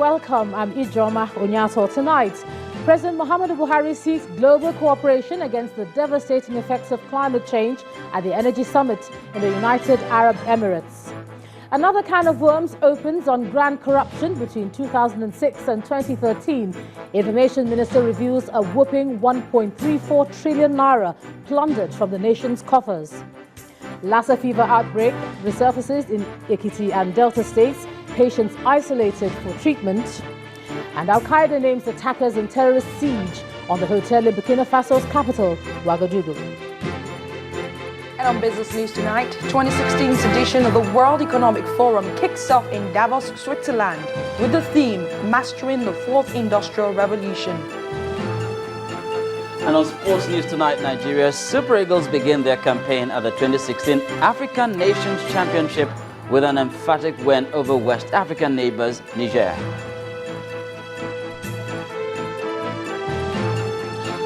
welcome. I'm Ijoma Onyato. Tonight, President Muhammadu Buhari seeks global cooperation against the devastating effects of climate change at the Energy Summit in the United Arab Emirates. Another can of worms opens on grand corruption between 2006 and 2013. Information Minister reveals a whopping 1.34 trillion naira plundered from the nation's coffers. Lassa fever outbreak resurfaces in Ekiti and Delta states, patients isolated for treatment. And Al-Qaeda names attackers in terrorist siege on the hotel in Burkina Faso's capital, Ouagadougou. And on business news tonight, 2016's edition of the World Economic Forum kicks off in Davos, Switzerland, with the theme Mastering the Fourth Industrial Revolution. And on sports news tonight, Nigeria's Super Eagles begin their campaign at the 2016 African Nations Championship with an emphatic win over West African neighbors, Niger.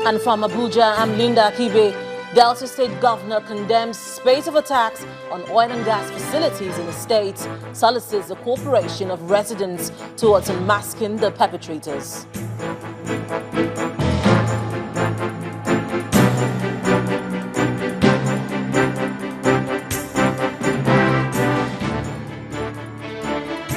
And from Abuja, I'm Linda Akibe. Delta State Governor condemns spate of attacks on oil and gas facilities in the state, solicits the cooperation of residents towards unmasking the perpetrators.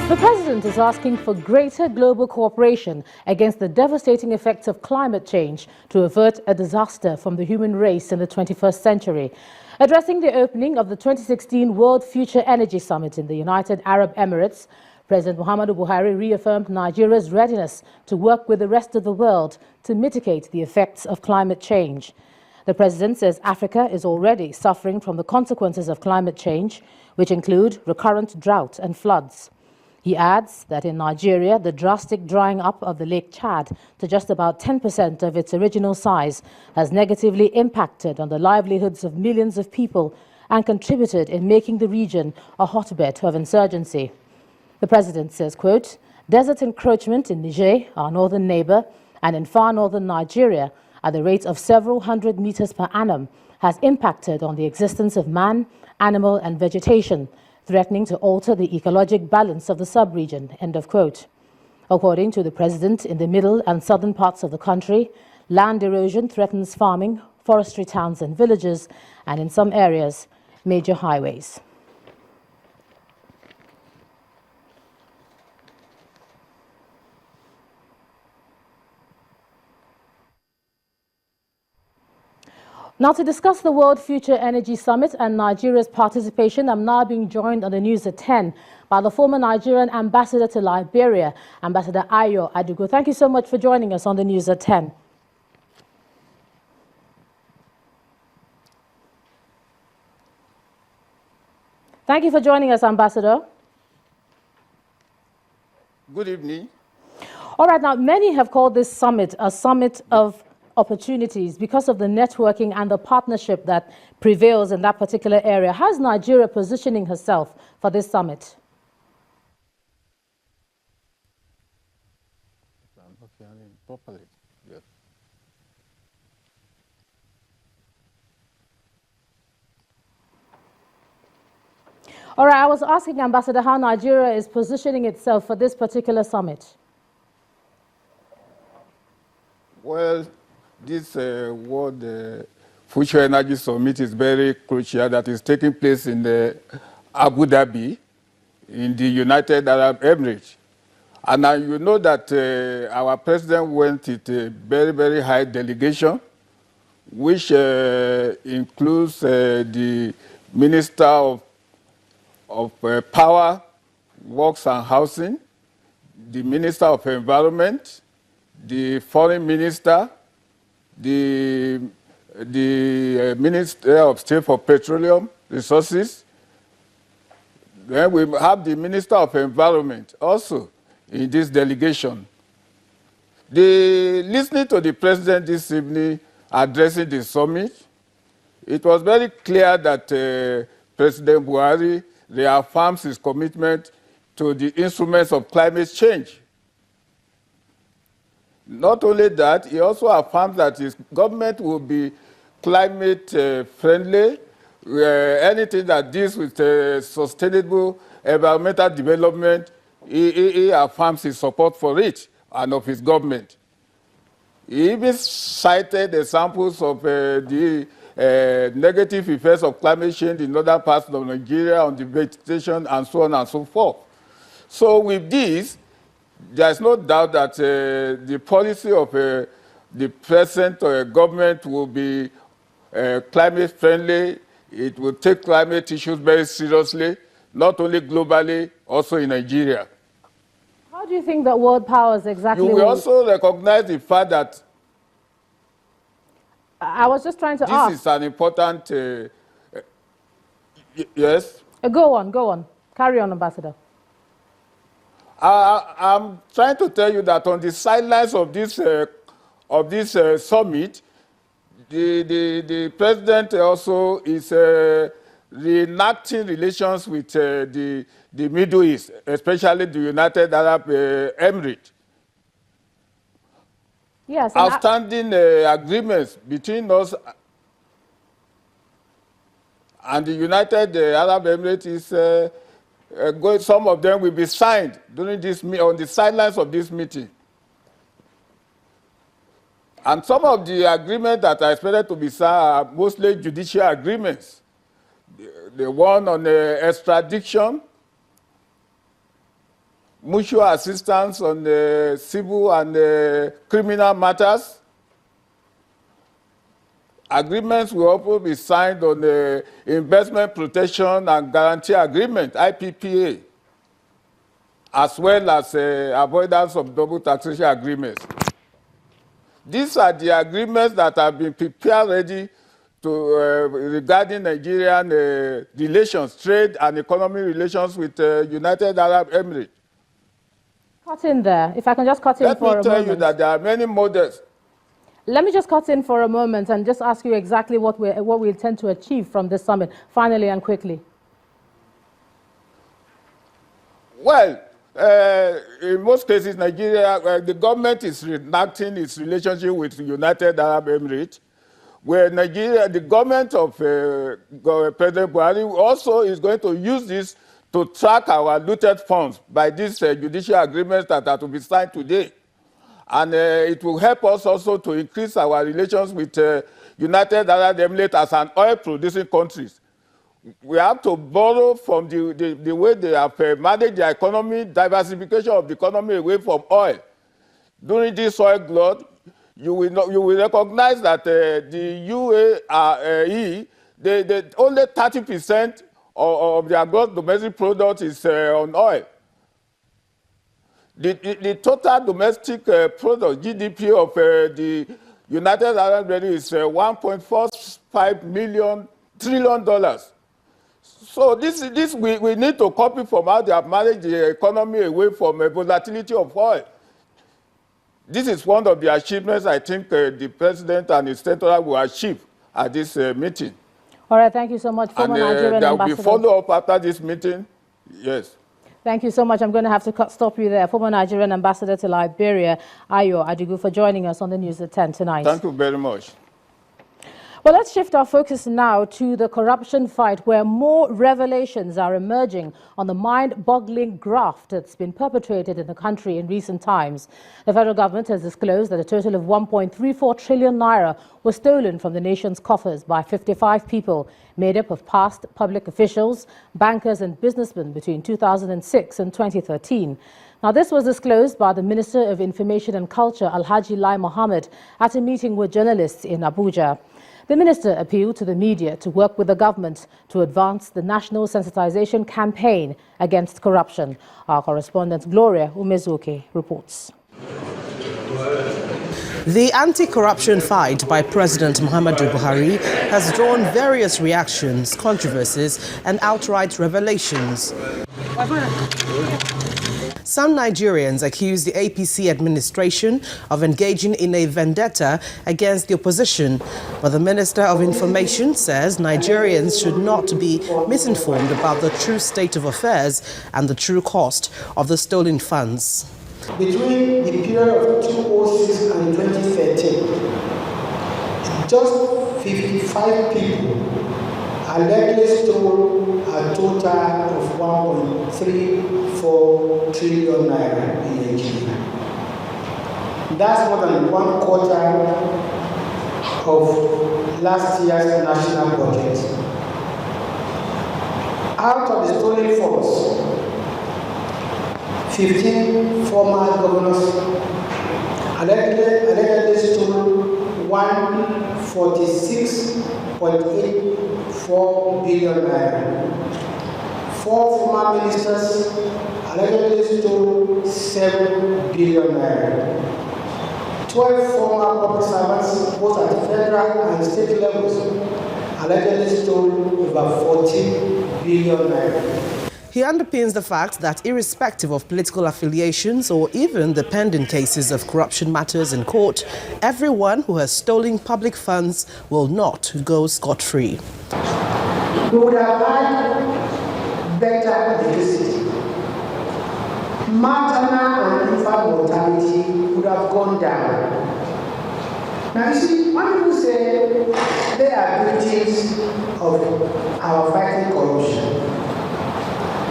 The President is asking for greater global cooperation against the devastating effects of climate change to avert a disaster from the human race in the 21st century. Addressing the opening of the 2016 World Future Energy Summit in the United Arab Emirates, President Muhammadu Buhari reaffirmed Nigeria's readiness to work with the rest of the world to mitigate the effects of climate change. The President says Africa is already suffering from the consequences of climate change, which include recurrent drought and floods. He adds that in Nigeria, the drastic drying up of the Lake Chad to just about 10% of its original size has negatively impacted on the livelihoods of millions of people and contributed in making the region a hotbed of insurgency. The President says, quote, desert encroachment in Niger, our northern neighbor, and in far northern Nigeria at the rate of several hundred meters per annum has impacted on the existence of man, animal and vegetation, threatening to alter the ecologic balance of the sub-region, end of quote. According to the President, in the middle and southern parts of the country, land erosion threatens farming, forestry towns and villages, and in some areas, major highways. Now, to discuss the World Future Energy Summit and Nigeria's participation, I'm now being joined on the news at 10 by the former Nigerian ambassador to Liberia, Ambassador Ayo Adugo. Thank you so much for joining us on the news at 10. Thank you for joining us, Ambassador. Good evening. All right, now, many have called this summit a summit of opportunities because of the networking and the partnership that prevails in that particular area. How is Nigeria positioning herself for this summit? Properly. Yes. All right, I was asking Ambassador how Nigeria is positioning itself for this particular summit. Well, this World Future Energy Summit is very crucial. That is taking place in Abu Dhabi, in the United Arab Emirates. And you know that our president went with a very, very high delegation, which includes the Minister of Power, Works and Housing, the Minister of Environment, the Foreign Minister, the Minister of State for Petroleum Resources. Then we have the Minister of Environment also in this delegation. Listening to the President this evening addressing the summit, it was very clear that President Buhari reaffirms his commitment to the instruments of climate change. Not only that, he also affirms that his government will be climate friendly. Anything that deals with sustainable environmental development he affirms his support for it and of his government. He even cited examples of the negative effects of climate change in other parts of Nigeria on the vegetation and so on and so forth. So with this, there's no doubt that the policy of the present government will be climate friendly. It will take climate issues very seriously, not only globally, also in Nigeria. How do you think that world powers exactly You will also recognize the fact that I was just trying to ask. this is an important... yes? Go on. Carry on, Ambassador. I'm trying to tell you that on the sidelines of this summit, the president also is reenacting relations with the Middle East, especially the United Arab Emirates. Yes. Outstanding agreements between us and the United Arab Emirates is some of them will be signed during this on the sidelines of this meeting. And some of the agreements that are expected to be signed are mostly judicial agreements. The one on extradition, mutual assistance on civil and criminal matters. Agreements will also be signed on the investment protection and guarantee agreement, IPPA, as well as avoidance of double taxation agreements. These are the agreements that have been prepared ready to regarding Nigerian relations, trade and economic relations with United Arab Emirates. Cut in there. If I can just cut in for a moment. Let me tell you that there are many models. Let me just cut in for a moment and just ask you exactly what we intend to achieve from this summit, finally and quickly. Well, in most cases, Nigeria, the government is reenacting its relationship with the United Arab Emirates, where Nigeria, the government of President Buhari also is going to use this to track our looted funds by these judicial agreements that are to be signed today. And it will help us also to increase our relations with United Arab Emirates as an oil-producing country. We have to borrow from the way they have managed their economy, diversification of the economy away from oil. During this oil glut, you will recognize that the UAE, only 30% of their gross domestic product is on oil. The total domestic product, GDP of the United Arab Emirates is $1.45 trillion. So this we need to copy from how they have managed the economy away from volatility of oil. This is one of the achievements I think the president and his central will achieve at this meeting. All right, thank you so much, former Nigerian there will ambassador. be follow-up after this meeting. Yes. Thank you so much. I'm going to have to stop you there. Former Nigerian ambassador to Liberia, Ayo Adigu, for joining us on the News at 10 tonight. Thank you very much. Well, let's shift our focus now to the corruption fight, where more revelations are emerging on the mind-boggling graft that's been perpetrated in the country in recent times. The federal government has disclosed that a total of 1.34 trillion naira was stolen from the nation's coffers by 55 people, made up of past public officials, bankers and businessmen between 2006 and 2013. Now, this was disclosed by the Minister of Information and Culture, Alhaji Lai Mohammed, at a meeting with journalists in Abuja. The minister appealed to the media to work with the government to advance the national sensitization campaign against corruption. Our correspondent Gloria Umezuke reports. The anti-corruption fight by President Muhammadu Buhari has drawn various reactions, controversies and outright revelations. Some Nigerians accuse the APC administration of engaging in a vendetta against the opposition, but the Minister of Information says Nigerians should not be misinformed about the true state of affairs and the true cost of the stolen funds. Between the period of 2006 and 2013, just 55 people allegedly stole a total of 1.34 trillion naira in Nigeria. That's more than 1/4 of last year's national budget. Out of the stolen funds, 15 former governors allegedly stole 146.84 billion naira. 4 former ministers allegedly stole 7 billion naira. 12 former public servants, both at federal and state levels, allegedly stole over 14 billion naira. He underpins the fact that irrespective of political affiliations or even the pending cases of corruption matters in court, everyone who has stolen public funds will not go scot-free. We would have had better electricity. Maternal and infant mortality would have gone down. Now you see, when people say they are victims of our fighting corruption,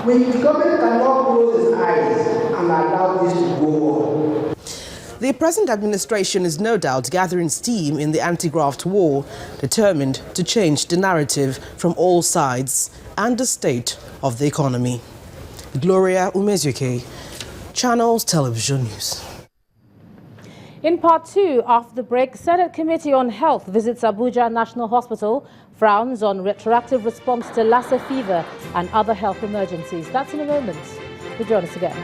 the government cannot close its eyes and allow this to go on. The present administration is no doubt gathering steam in the anti-graft war, determined to change the narrative from all sides and the state of the economy. Gloria Umezuke, Channels Television News. In part 2, after the break, Senate Committee on Health visits Abuja National Hospital, frowns on retroactive response to Lassa fever and other health emergencies. That's in a moment. Join us again.